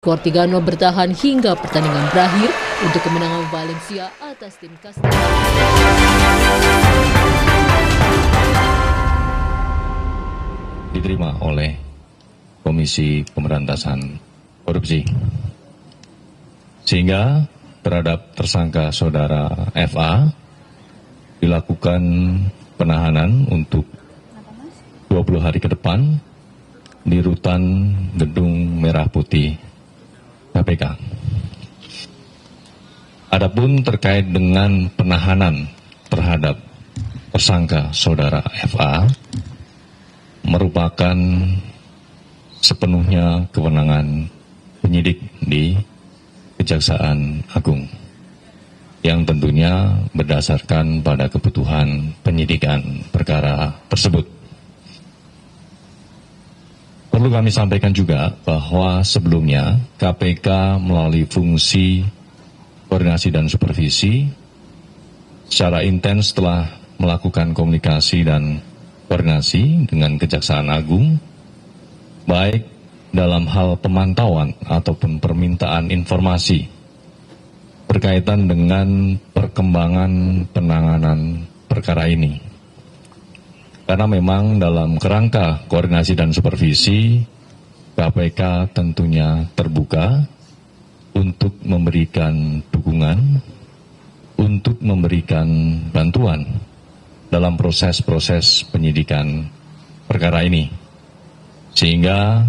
Cortigano bertahan hingga pertandingan berakhir untuk kemenangan Valencia atas tim Castilla. Diterima oleh Komisi Pemberantasan Korupsi. Sehingga terhadap tersangka saudara FA dilakukan penahanan untuk 20 hari ke depan di rutan Gedung Merah Putih KPK. Adapun terkait dengan penahanan terhadap tersangka saudara FA merupakan sepenuhnya kewenangan penyidik di Kejaksaan Agung yang tentunya berdasarkan pada kebutuhan penyidikan perkara tersebut. Perlu kami sampaikan juga bahwa sebelumnya KPK melalui fungsi koordinasi dan supervisi secara intens telah melakukan komunikasi dan koordinasi dengan Kejaksaan Agung, baik dalam hal pemantauan ataupun permintaan informasi berkaitan dengan perkembangan penanganan perkara ini. Karena memang dalam kerangka koordinasi dan supervisi, KPK tentunya terbuka untuk memberikan dukungan, untuk memberikan bantuan dalam proses-proses penyidikan perkara ini. Sehingga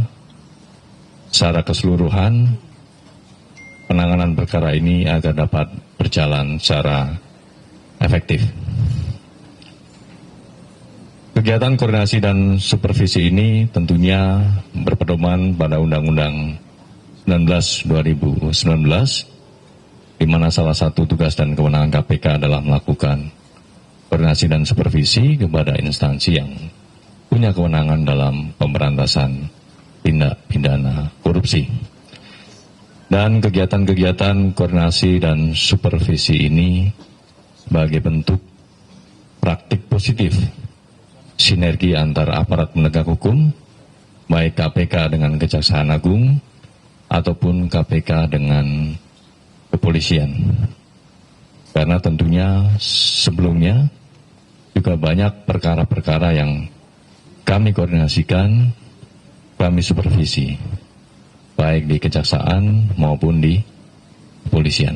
secara keseluruhan penanganan perkara ini agar dapat berjalan secara efektif. Kegiatan koordinasi dan supervisi ini tentunya berpedoman pada Undang-Undang 19 2019, di mana salah satu tugas dan kewenangan KPK adalah melakukan koordinasi dan supervisi kepada instansi yang punya kewenangan dalam pemberantasan tindak pidana korupsi. Dan kegiatan-kegiatan koordinasi dan supervisi ini sebagai bentuk praktik positif sinergi antara aparat penegak hukum, baik KPK dengan Kejaksaan Agung, ataupun KPK dengan kepolisian. Karena tentunya sebelumnya juga banyak perkara-perkara yang kami koordinasikan, kami supervisi, baik di Kejaksaan maupun di kepolisian.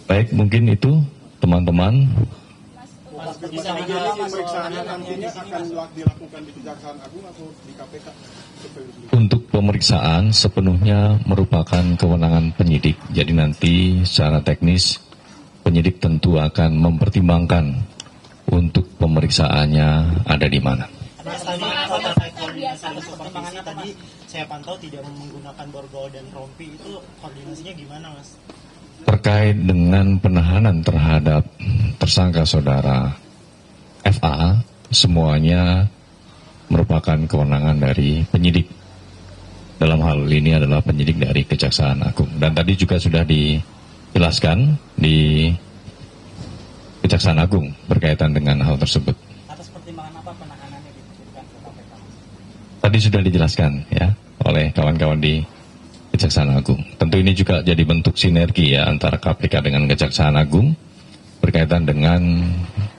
Baik, mungkin itu teman-teman. Pemeriksaannya nantinya akan dilakukan di Kejaksaan Agung atau di KPK? Untuk pemeriksaan sepenuhnya merupakan kewenangan penyidik. Jadi nanti secara teknis penyidik tentu akan mempertimbangkan untuk pemeriksaannya ada di mana. Perkembangannya tadi saya pantau tidak menggunakan borgol dan rompi, itu koordinasinya gimana, Mas? Terkait dengan penahanan terhadap tersangka saudara FA, semuanya merupakan kewenangan dari penyidik. Dalam hal ini adalah penyidik dari Kejaksaan Agung. Dan tadi juga sudah dijelaskan di Kejaksaan Agung berkaitan dengan hal tersebut. Atas pertimbangan apa penahanannya ditujukan ke KPK? Tadi sudah dijelaskan ya oleh kawan-kawan di Kejaksaan Agung. Tentu ini juga jadi bentuk sinergi ya antara KPK dengan Kejaksaan Agung berkaitan dengan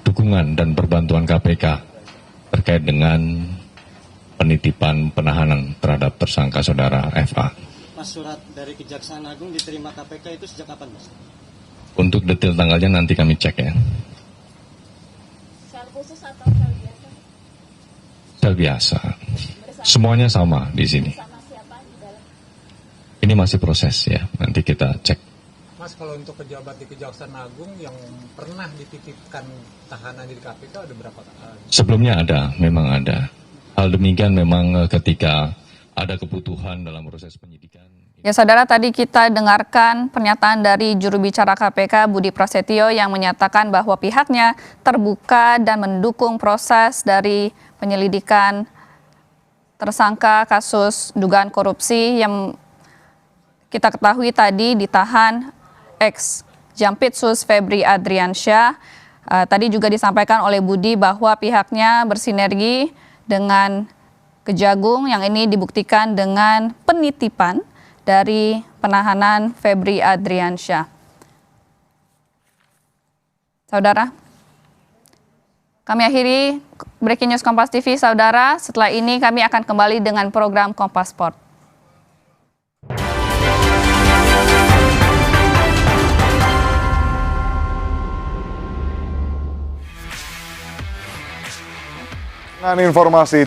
dukungan dan perbantuan KPK terkait dengan penitipan penahanan terhadap tersangka saudara FA. Mas, surat dari Kejaksaan Agung diterima KPK itu sejak kapan, Mas? Untuk detail tanggalnya nanti kami cek ya. Sel khusus atau sel biasa? Sel biasa. Semuanya sama di sini. Sama siapa di dalam? Ini masih proses ya, nanti kita cek. Mas, kalau untuk pejabat di Kejaksaan Agung yang pernah dititipkan tahanan di KPK ada berapa? Sebelumnya ada, memang ada. Hal demikian memang ketika ada kebutuhan dalam proses penyidikan. Ya saudara, tadi kita dengarkan pernyataan dari juru bicara KPK Budi Prasetyo yang menyatakan bahwa pihaknya terbuka dan mendukung proses dari penyelidikan tersangka kasus dugaan korupsi yang kita ketahui tadi ditahan ex Jampitsus Febri Adriansyah. Tadi juga disampaikan oleh Budi bahwa pihaknya bersinergi dengan Kejagung yang ini dibuktikan dengan penitipan dari penahanan Febri Adriansyah. Saudara, kami akhiri Breaking News Kompas TV, saudara. Setelah ini kami akan kembali dengan program Kompas Sport. Dengan informasi